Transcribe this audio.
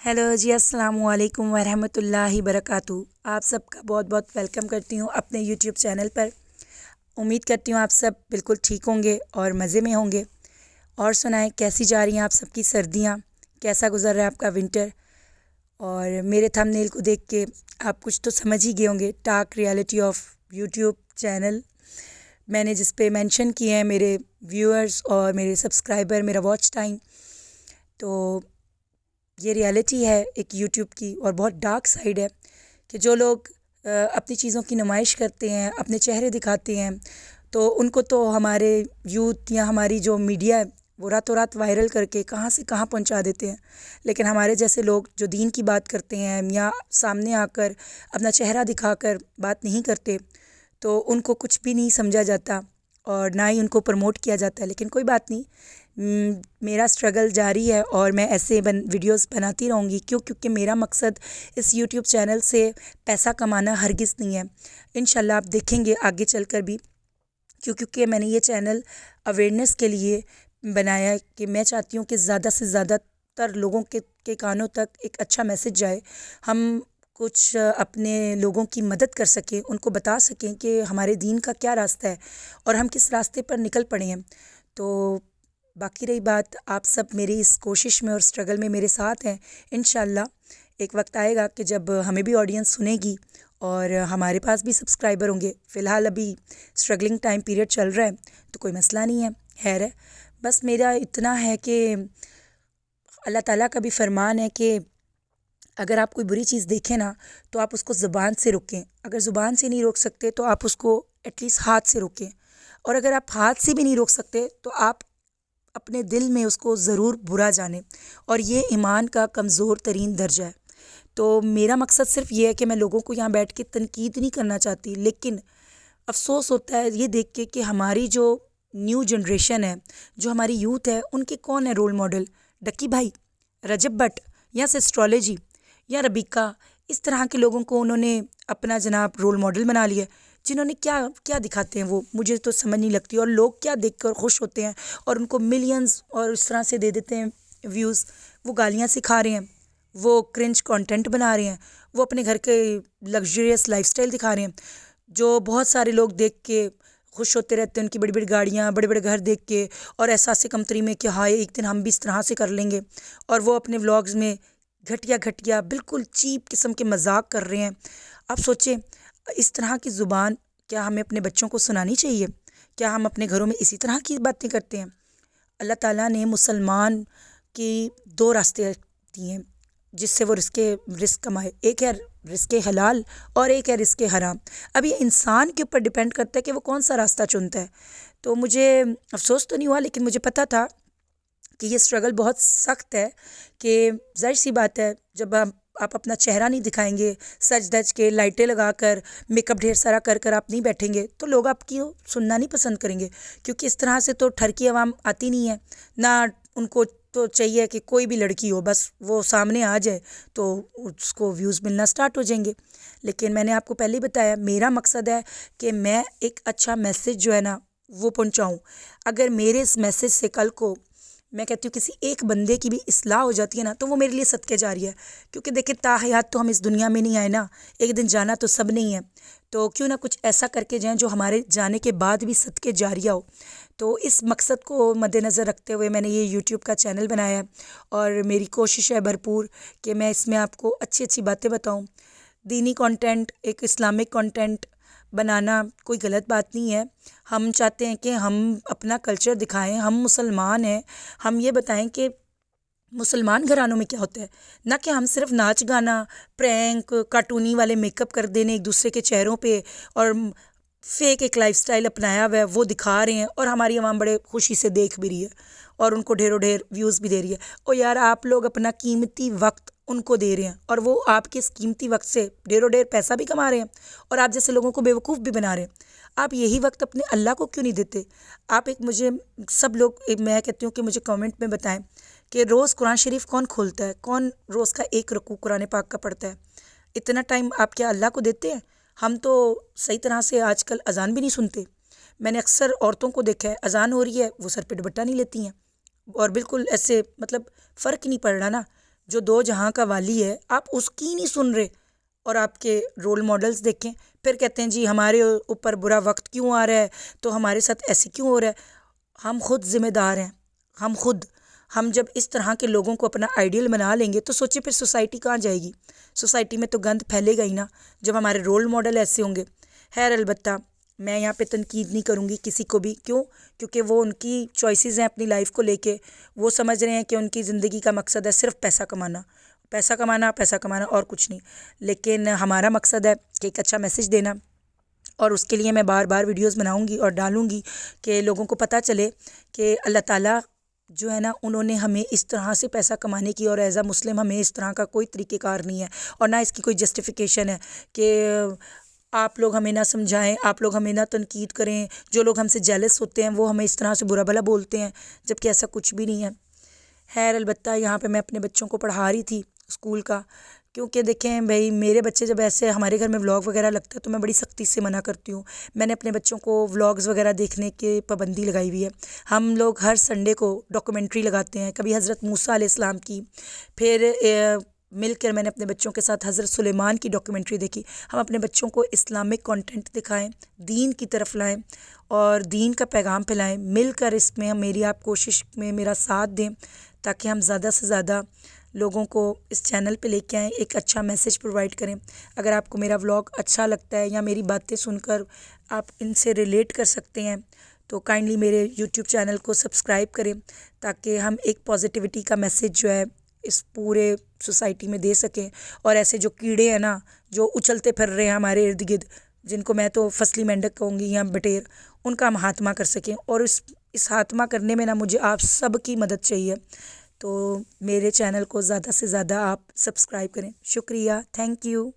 Hello جی، السلام علیکم ورحمۃ اللہ وبرکاتہ۔ آپ سب کا بہت بہت ویلکم کرتی ہوں اپنے یوٹیوب چینل پر۔ امید کرتی ہوں آپ سب بالکل ٹھیک ہوں گے اور مزے میں ہوں گے۔ اور سنائیں، کیسی جا رہی ہیں آپ سب کی سردیاں؟ کیسا گزر رہا ہے آپ کا ونٹر؟ اور میرے تھم نیل کو دیکھ کے آپ کچھ تو سمجھ ہی گئے ہوں گے، talk reality of YouTube channel میں نے جس پہ مینشن کیے ہیں میرے ویورز اور میرے سبسکرائبر، میرا واچ ٹائم۔ تو یہ ریالٹی ہے ایک یوٹیوب کی، اور بہت ڈارک سائڈ ہے کہ جو لوگ اپنی چیزوں کی نمائش کرتے ہیں، اپنے چہرے دکھاتے ہیں، تو ان کو تو ہمارے یوتھ یا ہماری جو میڈیا ہے وہ راتوں رات وائرل کر کے کہاں سے کہاں پہنچا دیتے ہیں۔ لیکن ہمارے جیسے لوگ جو دین کی بات کرتے ہیں یا سامنے آ کر اپنا چہرہ دکھا کر بات نہیں کرتے، تو ان کو کچھ بھی نہیں سمجھا جاتا اور نہ ہی ان کو پروموٹ کیا جاتا ہے۔ لیکن کوئی بات نہیں، میرا اسٹرگل جاری ہے اور میں ایسے ویڈیوز بناتی رہوں گی، کیونکہ میرا مقصد اس یوٹیوب چینل سے پیسہ کمانا ہرگز نہیں ہے۔ انشاءاللہ آپ دیکھیں گے آگے چل کر بھی، کیونکہ میں نے یہ چینل اویئرنیس کے لیے بنایا ہے کہ میں چاہتی ہوں کہ زیادہ سے زیادہ تر لوگوں کے کانوں تک ایک اچھا میسج جائے، ہم کچھ اپنے لوگوں کی مدد کر سکیں، ان کو بتا سکیں کہ ہمارے دین کا کیا راستہ ہے اور ہم کس راستے پر نکل پڑے ہیں۔ تو باقی رہی بات، آپ سب میری اس کوشش میں اور اسٹرگل میں میرے ساتھ ہیں۔ انشاءاللہ ایک وقت آئے گا کہ جب ہمیں بھی آڈینس سنے گی اور ہمارے پاس بھی سبسکرائبر ہوں گے۔ فی الحال ابھی اسٹرگلنگ ٹائم پیریڈ چل رہا ہے تو کوئی مسئلہ نہیں ہے، خیر ہے۔ بس میرا اتنا ہے کہ اللہ تعالیٰ کا بھی فرمان ہے کہ اگر آپ کوئی بری چیز دیکھیں نا تو آپ اس کو زبان سے روکیں، اگر زبان سے نہیں روک سکتے تو آپ اس کو ایٹ لیسٹ ہاتھ سے روکیں، اور اگر آپ ہاتھ سے بھی نہیں روک سکتے تو آپ اپنے دل میں اس کو ضرور برا جانیں، اور یہ ایمان کا کمزور ترین درجہ ہے۔ تو میرا مقصد صرف یہ ہے کہ میں لوگوں کو یہاں بیٹھ کے تنقید نہیں کرنا چاہتی، لیکن افسوس ہوتا ہے یہ دیکھ کے کہ ہماری جو نیو جنریشن ہے، جو ہماری یوتھ ہے، ان کے کون ہے رول ماڈل؟ ڈکی بھائی، رجب بٹ، یا سسٹرالوجی، یا ربیکا، اس طرح کے لوگوں کو انہوں نے اپنا جناب رول ماڈل بنا لیا، جنہوں نے کیا کیا دکھاتے ہیں وہ مجھے تو سمجھ نہیں لگتی، اور لوگ کیا دیکھ کر خوش ہوتے ہیں اور ان کو ملینز اور اس طرح سے دے دیتے ہیں ویوز۔ وہ گالیاں سکھا رہے ہیں، وہ کرنج کانٹینٹ بنا رہے ہیں، وہ اپنے گھر کے لگژریس لائف سٹائل دکھا رہے ہیں، جو بہت سارے لوگ دیکھ کے خوش ہوتے رہتے ہیں، ان کی بڑی بڑی گاڑیاں، بڑے بڑے گھر دیکھ کے، اور احساس کمتری میں کہ ہائے ایک دن ہم بھی اس طرح سے کر لیں گے، اور وہ اپنے ولاگز میں گھٹیا گھٹیا بالکل چیپ قسم کے مذاق کر رہے ہیں۔ آپ سوچیں، اس طرح کی زبان کیا ہمیں اپنے بچوں کو سنانی چاہیے؟ کیا ہم اپنے گھروں میں اسی طرح کی باتیں کرتے ہیں؟ اللہ تعالیٰ نے مسلمان کی دو راستے دیے ہیں جس سے وہ رزق کمائے، ایک ہے رزق حلال اور ایک ہے رزق حرام۔ اب یہ انسان کے اوپر ڈیپینڈ کرتا ہے کہ وہ کون سا راستہ چنتا ہے۔ تو مجھے افسوس تو نہیں ہوا، لیکن مجھے پتہ تھا کہ یہ اسٹرگل بہت سخت ہے، کہ ظاہر سی بات ہے جب آپ اپنا چہرہ نہیں دکھائیں گے، سج دج کے لائٹیں لگا کر، میک اپ ڈھیر سارا کر آپ نہیں بیٹھیں گے، تو لوگ آپ کی سننا نہیں پسند کریں گے، کیونکہ اس طرح سے تو ٹھرکی عوام آتی نہیں ہے، نہ ان کو تو چاہیے کہ کوئی بھی لڑکی ہو بس وہ سامنے آ جائے تو اس کو ویوز ملنا سٹارٹ ہو جائیں گے۔ لیکن میں نے آپ کو پہلے ہی بتایا، میرا مقصد ہے کہ میں ایک اچھا میسج جو ہے نا وہ پہنچاؤں۔ اگر میرے اس میسج سے کل کو میں کہتی ہوں کسی ایک بندے کی بھی اصلاح ہو جاتی ہے نا تو وہ میرے لیے صدقے جاریہ ہے، کیونکہ دیکھیں تاحیات تو ہم اس دنیا میں نہیں آئے نا، ایک دن جانا تو سب نہیں ہے، تو کیوں نہ کچھ ایسا کر کے جائیں جو ہمارے جانے کے بعد بھی صدقے جاریہ ہو۔ تو اس مقصد کو مد نظر رکھتے ہوئے میں نے یہ یوٹیوب کا چینل بنایا ہے، اور میری کوشش ہے بھرپور کہ میں اس میں آپ کو اچھی اچھی باتیں بتاؤں۔ دینی کانٹینٹ، ایک اسلامک کانٹینٹ بنانا کوئی غلط بات نہیں ہے۔ ہم چاہتے ہیں کہ ہم اپنا کلچر دکھائیں، ہم مسلمان ہیں، ہم یہ بتائیں کہ مسلمان گھرانوں میں کیا ہوتا ہے، نہ کہ ہم صرف ناچ گانا، پرینک، کارٹونی والے میک اپ کر دینے ایک دوسرے کے چہروں پہ، اور فیک ایک لائف سٹائل اپنایا ہوا ہے وہ دکھا رہے ہیں، اور ہماری عوام بڑے خوشی سے دیکھ بھی رہی ہے اور ان کو ڈھیروں ڈھیر ویوز بھی دے رہی ہے۔ اور یار آپ لوگ اپنا قیمتی وقت ان کو دے رہے ہیں، اور وہ آپ کے اس قیمتی وقت سے ڈھیروں ڈھیر پیسہ بھی کما رہے ہیں، اور آپ جیسے لوگوں کو بیوقوف بھی بنا رہے ہیں۔ آپ یہی وقت اپنے اللہ کو کیوں نہیں دیتے؟ آپ ایک مجھے سب لوگ میں کہتی ہوں کہ مجھے کامنٹ میں بتائیں کہ روز قرآن شریف کون کھولتا ہے، کون روز کا ایک رکوع قرآن پاک کا پڑھتا ہے؟ اتنا ٹائم آپ کیا اللہ کو دیتے ہیں؟ ہم تو صحیح طرح سے آج کل اذان بھی نہیں سنتے۔ میں نے اکثر عورتوں کو دیکھا ہے، اذان ہو رہی ہے وہ سر پہ دوپٹہ نہیں لیتی ہیں، اور بالکل ایسے مطلب فرق نہیں پڑ رہا نا، جو دو جہاں کا والی ہے، آپ اس کی نہیں سن رہے اور آپ کے رول ماڈلز دیکھیں، پھر کہتے ہیں جی ہمارے اوپر برا وقت کیوں آ رہا ہے، تو ہمارے ساتھ ایسے کیوں ہو رہا ہے۔ ہم خود ذمہ دار ہیں، ہم جب اس طرح کے لوگوں کو اپنا آئیڈیل بنا لیں گے تو سوچیں پھر سوسائٹی کہاں جائے گی؟ سوسائٹی میں تو گند پھیلے گا ہی نا جب ہمارے رول ماڈل ایسے ہوں گے۔ خیر البتہ میں یہاں پہ تنقید نہیں کروں گی کسی کو بھی، کیونکہ وہ ان کی چوائسیز ہیں اپنی لائف کو لے کے، وہ سمجھ رہے ہیں کہ ان کی زندگی کا مقصد ہے صرف پیسہ کمانا، پیسہ کمانا، پیسہ کمانا اور کچھ نہیں۔ لیکن ہمارا مقصد ہے کہ ایک اچھا میسج دینا، اور اس کے لیے میں بار بار ویڈیوز بناؤں گی اور ڈالوں گی کہ لوگوں کو پتہ چلے کہ اللہ تعالیٰ جو ہے نا، انہوں نے ہمیں اس طرح سے پیسہ کمانے کی، اور ایز اے مسلم ہمیں اس طرح کا کوئی طریقہ کار نہیں ہے، اور نہ اس کی کوئی جسٹیفیکیشن ہے کہ آپ لوگ ہمیں نہ سمجھائیں، آپ لوگ ہمیں نہ تنقید کریں، جو لوگ ہم سے جیلس ہوتے ہیں وہ ہمیں اس طرح سے برا بھلا بولتے ہیں، جبکہ ایسا کچھ بھی نہیں ہے۔ خیر البتہ یہاں پہ میں اپنے بچوں کو پڑھا رہی تھی اسکول کا، کیونکہ دیکھیں بھائی میرے بچے جب ایسے ہمارے گھر میں ولاگ وغیرہ لگتا ہے تو میں بڑی سختی سے منع کرتی ہوں۔ میں نے اپنے بچوں کو ولاگز وغیرہ دیکھنے کی پابندی لگائی ہوئی ہے۔ ہم لوگ ہر سنڈے کو ڈاکومنٹری لگاتے ہیں، کبھی حضرت موسیٰ علیہ السلام کی، پھر مل کر میں نے اپنے بچوں کے ساتھ حضرت سلیمان کی ڈاکومنٹری دیکھی۔ ہم اپنے بچوں کو اسلامک کانٹینٹ دکھائیں، دین کی طرف لائیں اور دین کا پیغام پھیلائیں، مل کر اس میں میری آپ کوشش میں میرا ساتھ دیں تاکہ ہم زیادہ سے زیادہ لوگوں کو اس چینل پہ لے کے آئیں، ایک اچھا میسج پرووائڈ کریں۔ اگر آپ کو میرا ولاگ اچھا لگتا ہے یا میری باتیں سن کر آپ ان سے ریلیٹ کر سکتے ہیں تو کائنڈلی میرے یوٹیوب چینل کو سبسکرائب کریں تاکہ ہم ایک پازیٹیوٹی کا میسج جو ہے اس پورے سوسائٹی میں دے سکیں، اور ایسے جو کیڑے ہیں نا جو اچھلتے پھر رہے ہیں ہمارے ارد گرد، جن کو میں تو فصلی مینڈک کہوں گی یا بٹیر، ان کا ہم خاتمہ کر سکیں، اور اس خاتمہ کرنے میں نا مجھے آپ سب کی مدد چاہیے۔ تو میرے چینل کو زیادہ سے زیادہ آپ سبسکرائب کریں۔ شکریہ، تھینک یو۔